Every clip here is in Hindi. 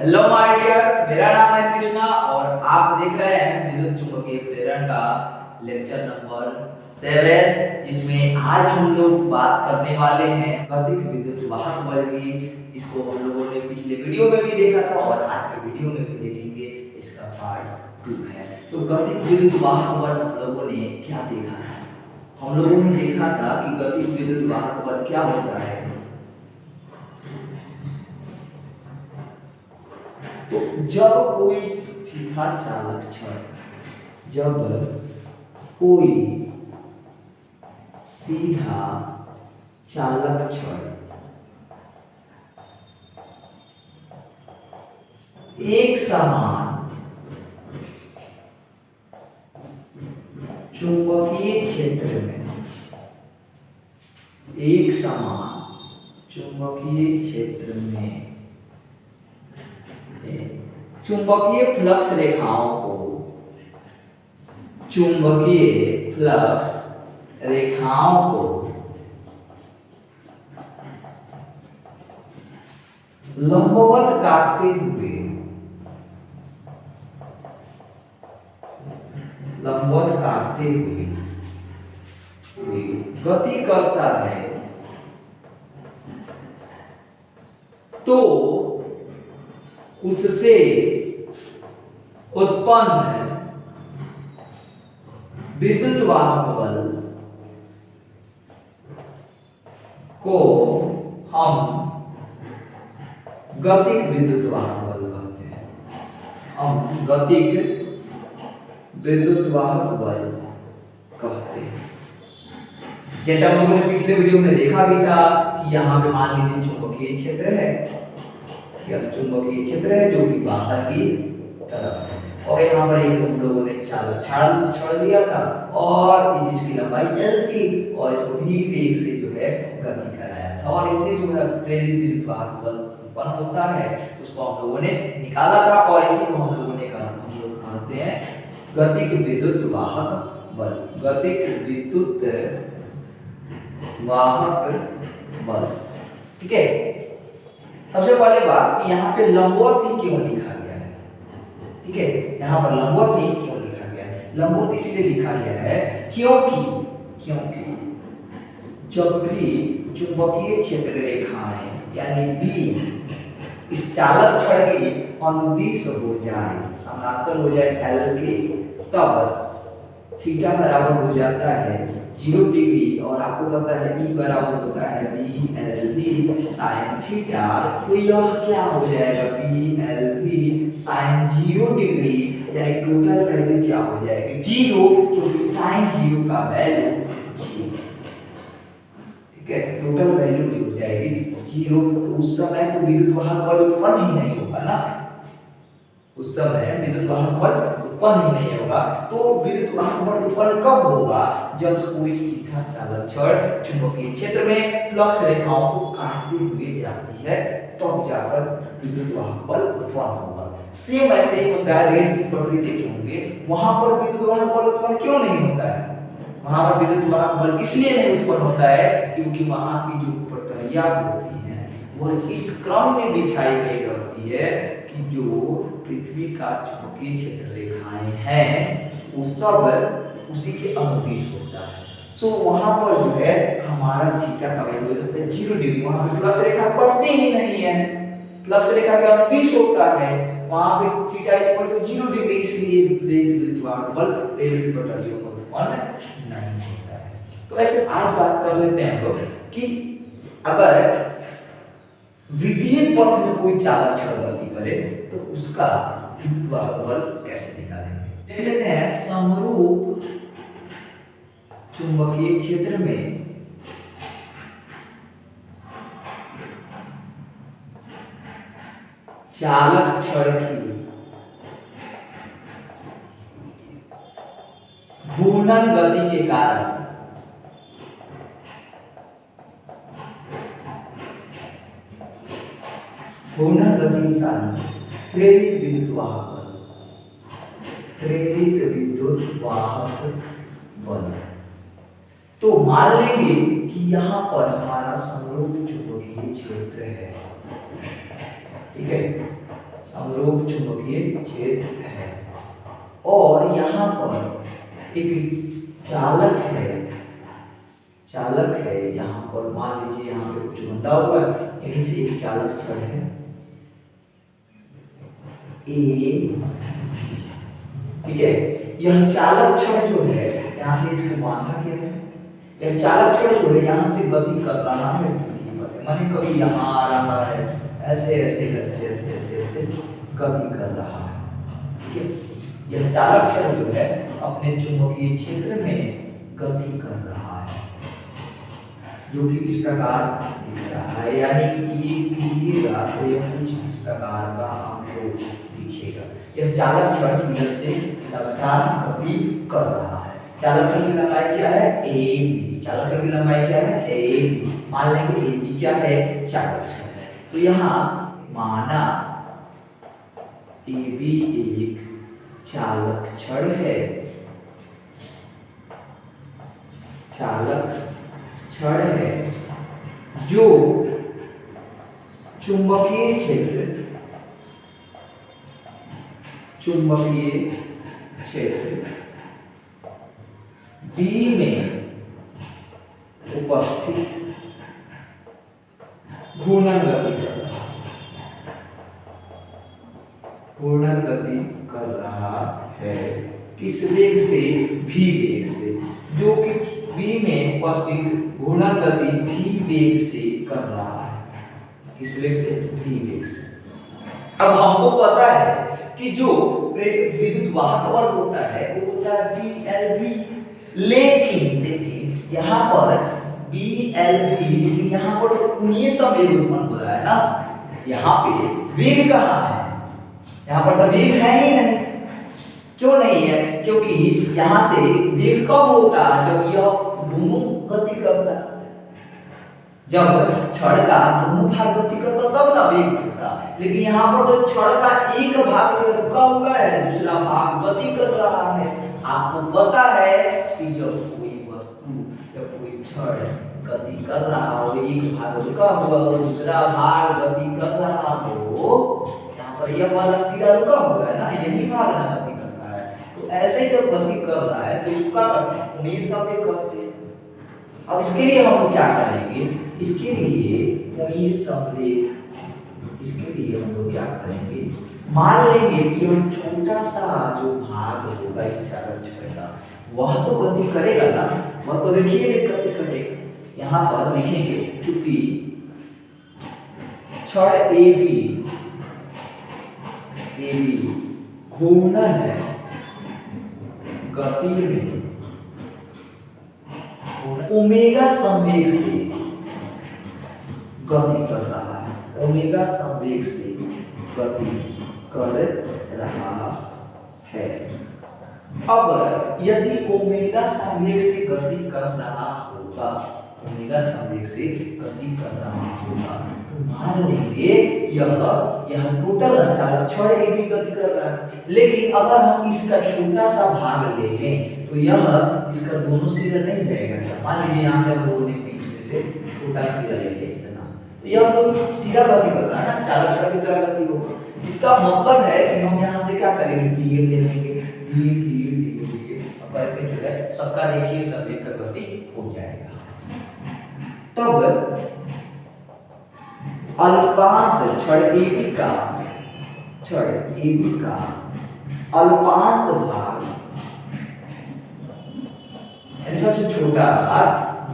हेलो माय डियर, मेरा नाम है कृष्णा और आप देख रहे हैं विद्युत चुंबकीय प्रेरण का लेक्चर नंबर 7, जिसमें आज हम लोग बात करने वाले हैं गतिक विद्युत वाहक बल की। इसको हम लोगों ने पिछले वीडियो में भी देखा था और आज के वीडियो में भी देखेंगे। इसका पार्ट 2 है। तो गतिक विद्युत वाहक बल हम लोगों ने क्या देखा था? हम लोगों ने देखा था कि गतिक विद्युत वाहक बल क्या होता है। तो जब कोई सीधा चालक छड़ जब कोई सीधा चालक छड़ एक समान चुंबकीय क्षेत्र में एक समान चुंबकीय क्षेत्र में चुंबकीय फ्लक्स रेखाओं को लंबवत काटते हुए गति करता है, तो उससे उत्पन्न विद्युत वाहक बल को हम गतिक विद्युत वाहक बल कहते हैं। हम गतिक विद्युत वाहक बल कहते हैं। जैसे हम लोगों ने पिछले वीडियो में देखा भी था कि यहाँ पे मान लीजिए चुंबकीय क्षेत्र है, यह चुंबकीय क्षेत्र है जो कि बाहर की तरफ है, और यहाँ पर एक हम लोगों ने चालक छड़ दिया था और जिसकी लंबाई L थी और इसको भी वेग से जो है गति कराया था, और इससे जो है प्रेरित विद्युत वाहक बल उत्पन्न होता है, उसको हम लोगों ने निकाला था और इसी को हम लोग कहते हैं गतिक विद्युत वाहक बल। गतिक विद्युत वाहक बल, ठीक है। सबसे पहले बात कि यहाँ पे लंबवत ही क्यों लिखा गया है, ठीक है। यहाँ पर लंबवत ही क्यों लिखा गया है? लंबवत इसलिए लिखा गया है क्योंकि जब भी चुंबकीय क्षेत्र रेखाएं यानी B इस चालक छड़ की अनुदिश हो जाए, समानांतर हो जाए L के, तब थीटा बराबर हो जाता है 0 डिग्री, और आपको पता है E बराबर होता है BLV sin थीटा। तो यह क्या हो जाएगा? BLV sin 0 डिग्री, यानी टोटल वैल्यू क्या हो जाएगी? 0, क्योंकि sin 0 का वैल्यू 0, ठीक है। टोटल वैल्यू भी हो जाएगी 0। तो उस समय तो विद्युत वाहक बल उत्पन्न ही नहीं होगा ना, उस समय विद्युत वाहक बल उत्पन्न ही नहीं होगा। तो विद्युत वाहक बल उत्पन्न कब होगा? जब कोई सीधा चालक छड़ चुंबकीय क्षेत्र में फ्लक्स रेखाओं को काटते हुए जाती है, तब जाकर विद्युत वाहक बल उत्पन्न होगा। सेम ऐसे ही होता है, रेल की पटरी देखे होंगे, वहां पर विद्युत वाहक बल उत्पन्न क्यों नहीं होता है? वहां पर विद्युत वाहक बल इसलिए नहीं उत्पन्न होता है क्योंकि वहां की जो पटरियां होती हैं वह इस क्रम में बिछाई गई रहती है कि जो पृथ्वी का चुंबकीय क्षेत्र रेखाएं हैं वो सब उसी के अनुदिश होता है। सो वहां पर जो है हमारा थीटा का वैल्यू होता है 0 डिग्री। वहां पे फ्लक्स रेखा पड़ती ही नहीं है, फ्लक्स रेखा का अनुदिश होता है, वहां पे थीटा इक्वल टू 0 डिग्री, इसलिए विद्युत वाहक बल रेल की पटरियों पर उत्पन्न नहीं होता है। तो ऐसे आज बात कर लेते हैं हम लोग कि अगर विद्युत पथ में कोई चालक छड़ गति करे तो उसका विद्युत वाहक बल कैसे निकालेंगे। देख लेते हैं। समरूप चुंबकीय क्षेत्र में चालक छड़ की घूर्णन गति के कारण प्रेरित विद्युत वाहक बल। तो मान लेंगे कि यहाँ पर हमारा समरूप चुंबकीय क्षेत्र है, ठीक है। समरूप चुंबकीय क्षेत्र है और यहाँ पर एक चालक है यहाँ पर, मान लीजिए यहाँ पे कुछ बंधा हुआ है, यहीं से एक चालक छड़ है ए, ठीक है। यह चालक छड़ जो है यहाँ से इसको बांधा गया है, यह चालक छड़ जो है यहाँ से गति कर रहा है, माने कभी यहाँ आ रहा है, ऐसे ऐसे ऐसे ऐसे ऐसे ऐसे गति कर रहा है, ठीक है। यह चालक छड़ जो है अपने चुंबकीय क्षेत्र में गति कर रहा है, जो कि इस प्रकार दिख रहा है, यानी कि ये कीजिएगा तो यह कुछ इस प्रकार का आपको दिखेगा। यह चालक छड़ फिर से लगातार गति कर रहा है। चालक छड़ की लंबाई क्या है? AB। चालक छड़ की लंबाई क्या है? AB। मान लेंगे AB क्या है? चालक छड़। तो यहाँ माना AB एक चालक छड़ है, चालक छड़ है जो चुंबकीय क्षेत्र B में उपस्थित घूर्णन गति कर रहा है। किस वेग से? v वेग से, जो कि B में उपस्थित घूर्णन गति v वेग से कर रहा है। किस वेग से? v वेग से। अब हमको पता है कि जो विद्युत वाहक बल होता है वो होता है BLV, लेकिन यहाँ पर BLV, लेकिन यहाँ पर कोणीय संवेग उत्पन्न हो रहा है ना, यहाँ पे वेग कहाँ है? यहाँ पर तो वेग है ही नहीं। क्यों नहीं है? क्योंकि यहाँ से वेग कब होता है? जब यह दोनों गति करता, जब छड़ का दोनों भाग गति करता तब ना वेग होता। लेकिन यहाँ पर तो छड़ का एक भाग रुका हुआ है, दूसरा भाग गति कर रहा है। आपको पता है कि जब कोई वस्तु, जब कोई छड़ गति कर रहा हो, एक भाग रुका हुआ हो, दूसरा भाग गति कर रहा हो, यहाँ पर यह वाला सिरा रुका हुआ है ना, यही भाग ना गति कर रहा है। तो ऐसे जब गति कर रहा है तो इसको क्या करते हैं? कोणीय संवेग कहते हैं। अब इसके लिए हम क्या करेंगे? इसके लिए कोणीय संवेग, इसके लिए हम लोग क्या करेंगे? मान लेंगे कि यह छोटा सा जो भाग होगा इस चालक छड़ का, वह तो गति करेगा ना, वह तो रेखीय वेग गति करेगा। यहाँ पर लिखेंगे क्योंकि छड़ AB घूर्णन है गति में ओमेगा संवेग से गति कर रहा है, ओमेगा संवेग से गति कर रहा है। अब यदि ओमेगा संवेग से गति कर रहा होगा, ओमेगा संवेग से गति कर रहा होगा, तो मान लेंगे यह टोटल चालक छड़ AB गति कर रहा है। लेकिन अगर हम इसका छोटा सा भाग ले लें तो यह इसका दोनों सिरा नहीं जाएगा। मान लीजिए यहाँ से हम लोगों ने बीच में से छोटा सिरा ले लिया इतना, तो यह तो सिरा गति कर रहा है ना, चालक छड़ की तरह गति होगा। इसका मतलब है कि हम यहाँ से क्या करेंगे? dl ले लेंगे, dl अब करके जो है सबका रेखीय संवेग का गति हो जाएगा। तब अल्पांश छड़ AB का अल्पांश भाग, यानी सबसे छोटा भाग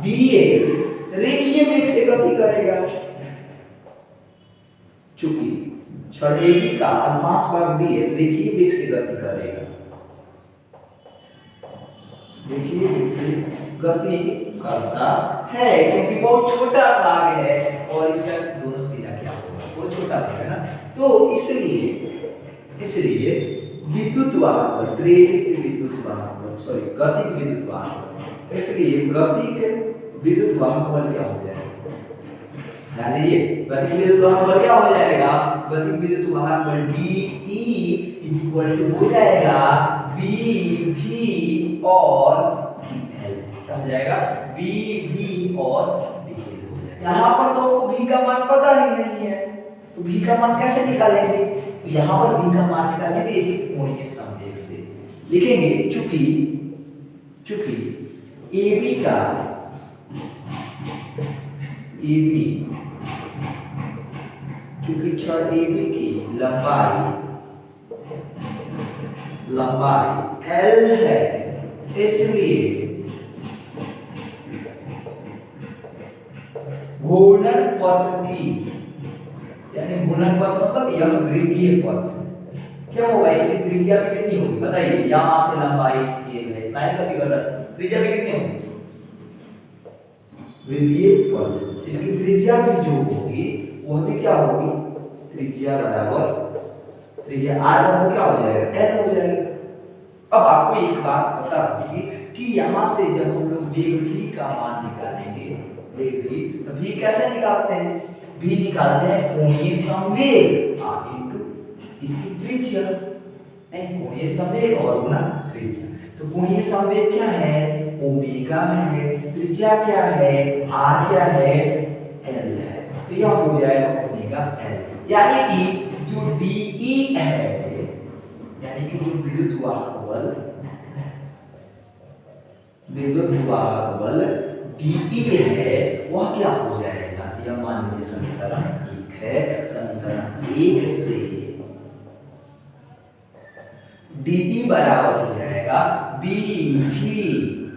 dl रेखीय वेग से गति करेगा। चूंकि छड़ AB का अल्पांश भाग dl रेखीय वेग से गति करेगा, रेखीय वेग से गति करता है, क्योंकि बहुत छोटा भाग है और इसका दोनों सिरा क्या होगा? बहुत छोटा भाग है ना। तो इसलिए विद्युत वाहक बल, प्रेरित विद्युत वाहक बल, सॉरी गतिक विद्युत वाहक बल, इसलिए गतिक विद्युत वाहक बल क्या हो जाएगा? ध्यान दीजिए, गतिक विद्युत वाहक बल क्या हो जाएगा? गतिक विद्युत वाहक बल DE इक्वल टू हो जाएगा BV और DL। क्या हो जाएगा? BV और DL हो जाएगा। यहाँ पर तो हमको V का मान पता ही नहीं है, तो V का मान कैसे निकालेंगे? तो यहाँ पर b का मान निकालेंगे इसके कोणीय संवेग से। लिखेंगे चूंकि AB का चूंकि छड़ AB की लंबाई L है, इसलिए घूर्णन पथ की, यानी घूर्णन पथ मतलब यह वृत्तीय पथ, क्या होगा इसकी त्रिज्या भी कितनी होगी बताइए। यहाँ से लंबाई इसकी है, लाइन का फिगर त्रिज्या भी कितनी होगी वृत्तीय पथ, इसकी त्रिज्या भी जो होगी वो भी क्या होगी, त्रिज्या बराबर त्रिज्या r बराबर क्या हो जाएगा l हो जाएगा। अब आपको एक बात पता होगी कि यहाँ से जब हम लोग वेग v का मान निकालेंगे, वेग v तो v कैसे निकालते हैं, v निकालते हैं कोणीय संवेग इनटू इसकी त्रिज्या, नहीं कोणीय संवेग और गुना त्रिज्या। तो कोणीय संवेग क्या है, ओमेगा है, त्रिज्या क्या है r क्या है l है, तो यह हो जाएगा ओमेगा l। यानी कि जो DE है, यानी कि जो विद्युत वाहक बल DE है वह क्या हो जाएगा, यह मान लीजिए समीकरण 1 है, समीकरण 1 से DE बराबर हो जाएगा BV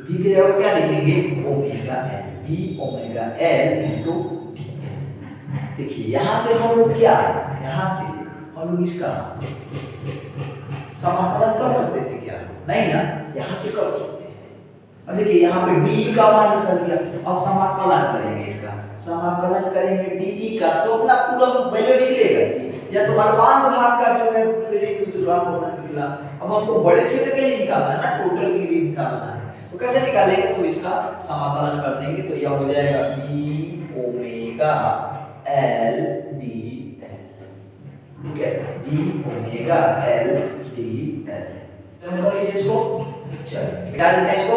की जगह क्या लिखेंगे omega l, B omega l into DL। देखिए यहाँ से हम लोग क्या, यहाँ से हम लोग इसका समाकलन कर सकते थे क्या, नहीं ना, यहाँ से कर सकते हैं। अब देखिए यहाँ पे D का मान निकल गया, और समाकलन करेंगे इसका, समाकलन करेंगे DE का तो अपना पूरा वैल्यू निकलेगा जी, या तो अल्पांश भाग का जो है निकला। अब हमको बड़े क्षेत्र के लिए निकालना है ना, टोटल के लिए निकालना है, तो कैसे निकालेंगे, तो इसका समाकलन कर देंगे तो यह हो जाएगा B ओमेगा l dl, ठीक है, B ओमेगा l dl। हम कर लीजिए इसको, चलिए मिटा देते हैं इसको।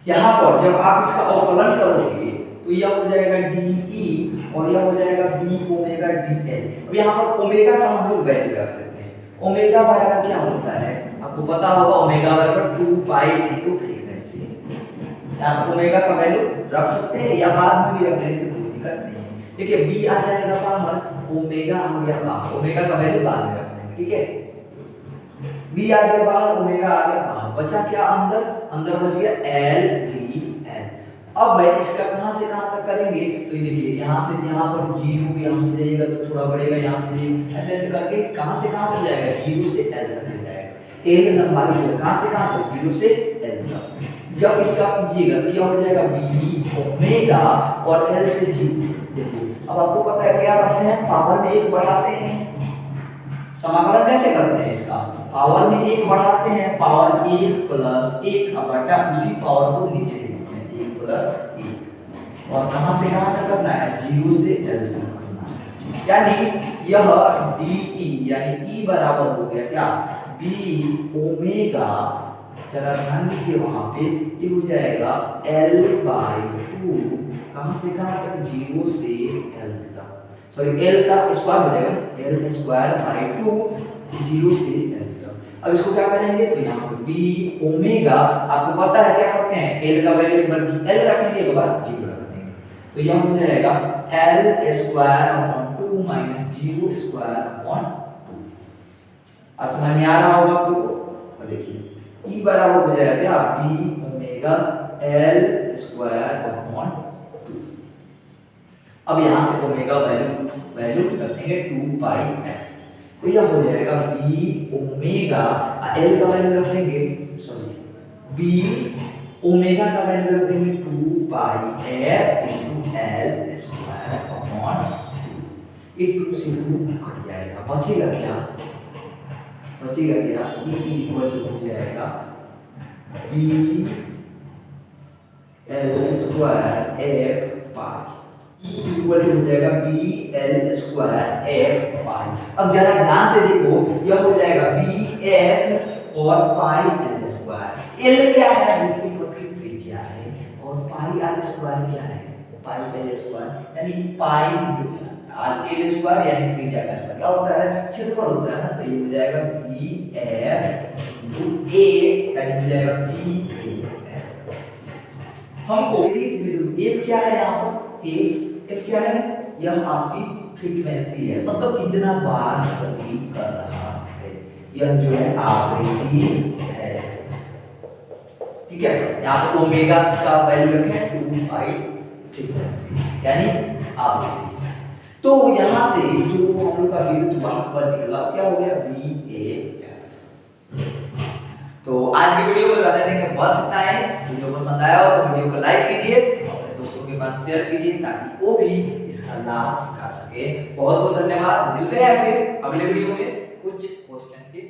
यहाँ पर जब आप इसका अवकलन करोगे तो यह हो जाएगा DE और यह हो जाएगा B ओमेगा DL। अब यहाँ पर ओमेगा का हम लोग वैल्यू रख देते हैं। ओमेगा बराबर क्या होता है, आपको पता होगा, ओमेगा बराबर 2 पाई इनटू फ्रीक्वेंसी। यहाँ पर ओमेगा का वैल्यू रख सकते हैं या बाद में भी रख लेंगे तो कोई दिक्कत नहीं है। देखिए B आ जाएगा बाहर, ओमेगा आ गया बाहर, ओमेगा का वैल्यू बाद में रख लेंगे, ठीक है। B आ गया बाहर, ओमेगा आ गया बाहर, बचा क्या अंदर, अंदर बच गया L dL। अब भाई इसका कहां से कहां तक करेंगे, तो देखिए यहां से यहां पर 0, यहां से जाइएगा तो थोड़ा बढ़ेगा, यहां से ऐसे ऐसे करके कहां से कहां तक जाएगा, 0 से L तक जाएगा। L लंबाई जो है कहां से कहां तक, 0 से L तक। जब इसका कीजिएगा तो यह हो जाएगा B ओमेगा और L से 0। देखिए अब आपको पता है क्या करते हैं, पावर में 1 बढ़ाते हैं, समाकलन कैसे करते हैं इसका, पावर में 1 बढ़ाते हैं, पावर 1 प्लस 1 बटा उसी पावर को नीचे लिखते हैं 1 प्लस 1, और कहां से कहां तक करना है, 0 से L तक करना है। यानी यह DE यानी E बराबर हो गया क्या, B ओमेगा, जरा ध्यान दीजिए वहां पे, ये हो जाएगा L/2, कहां से कहां तक, 0 से L तक, सॉरी L का स्क्वायर हो जाएगा, L²/2 0 से L तक। अब इसको क्या करेंगे, तो यहाँ पे B ओमेगा, आपको पता है क्या करते हैं, L का वैल्यू एक बार L रखेंगे, एक बार 0 रख देंगे, तो यह हो जाएगा L²/2 माइनस 0²/2। अब समझ में आ रहा होगा आपको, और देखिए E बराबर हो जाएगा क्या, B ओमेगा L²/2। अब यहाँ से ओमेगा वैल्यू रख देंगे 2 पाई f, तो यह हो जाएगा B ओमेगा, L का वैल्यू रख देंगे, सॉरी B ओमेगा का वैल्यू रख देंगे 2 pi F into L square upon 2। ये 2 से 2 कट जाएगा, बचेगा क्या? बचेगा क्या? ये इक्वल टू हो जाएगा B L square F pi, equal to हो जाएगा B L square F pi. अब जरा ध्यान से देखो, यह हो जाएगा बी एफ और पाई एल स्क्वायर। एल क्या है? विकृत पथ की त्रिज्या है, और पाई आर स्क्वायर क्या है? पाई एल स्क्वायर, यानी पाई आर एल स्क्वायर यानी त्रिज्या का स्क्वायर क्या होता है? क्षेत्रफल होता है ना। तो ये हो जाएगा बी एफ इनटू ए, यानी हो जाएगा बी ए। हमको एफ क्या है यहाँ पर? एफ क्या है? यह आपकी फ्रीक्वेंसी है, मतलब कितना बार गति कर रहा है, यह जो है आवृत्ति है। ठीक है, यहाँ पर ओमेगा का वैल्यू रखें 2 पाई फ्रीक्वेंसी यानी आवृत्ति। तो यहाँ से जो हम लोग का विद्युत वाहक बल निकला क्या हो गया? V A. तो आज की वीडियो में रहने देंगे बस इतना है। वीडियो पसंद आया हो तो वीडियो को लाइक कीजिए, अपने दोस्तों के पास शेयर कीजिए ताकि वो भी इसका लाभ उठा सके। बहुत बहुत धन्यवाद। मिलते हैं फिर अगले वीडियो में कुछ क्वेश्चन के